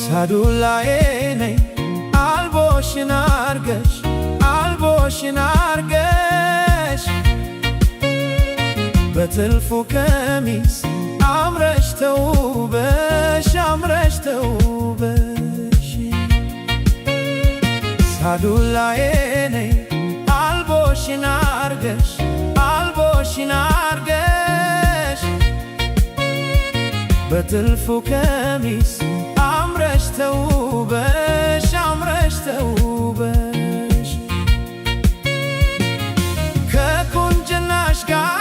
ሳዱላዬ ነይ አልቦሽን አርገሽ አልቦሽን አርገሽ በትልፉ ቀሚስ አምረሽ ተውበሽ አምረሽ ተውበሽ ሳዱላዬ ነይ አልቦሽን አርገሽ አልቦሽን አርገሽ በትልፉ ቀሚስ አምረሽ ተውበሽ አምረሽ ተውበሽ ከቁንጅናሽ ጋር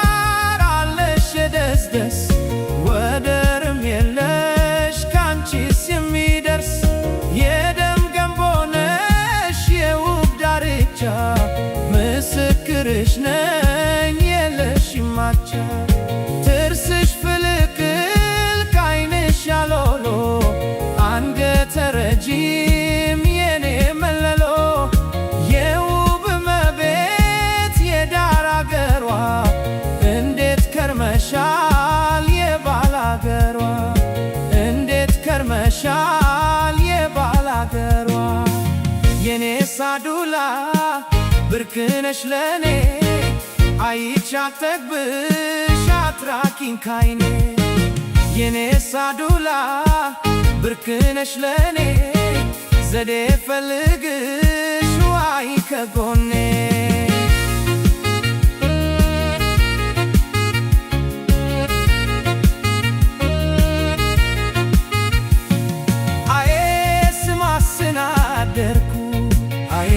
አለሽ የደስደስ ወደርም የለሽ ካንቺስ የሚደርስ የደም ገንቦ ነሽ የውብ ዳርቻ ምስክርሽ ነኝ የለሽም አቻ ጥርስሽ ፍልቅል ከዓይንሽ ያሎሎ አንገተ ረጅም የኔ መለሎ የውብ እመቤት የዳር አገሯ እንዴት ከርመሻል የባል አገሯ እንዴት ከርመሻል የባል አገሯ የኔ ሳዱላ ብርቅነሽ ለኔ አይቻት ጠግብሽ አትራቂኝ ካይኔ የኔ ሳዱላ ብርቅነሽ ለኔ ዘዴ ፈልግሽ ዋይ ከጎኔ አዬ ስማስን አደርኩ አዬ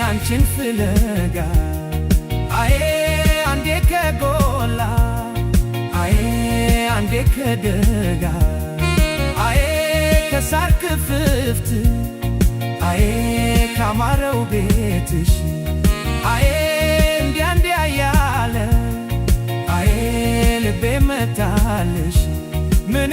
አንቺን ፍለጋ አዬ አንዴ ከጎላ አዬ አንዴ ከደጋ አዬ ከሳር ክፍፍት አዬ ካማረው ቤትሽ አዬ እንዲያ እንዲያ ያለ አዬ ልቤ መታልሽ ምን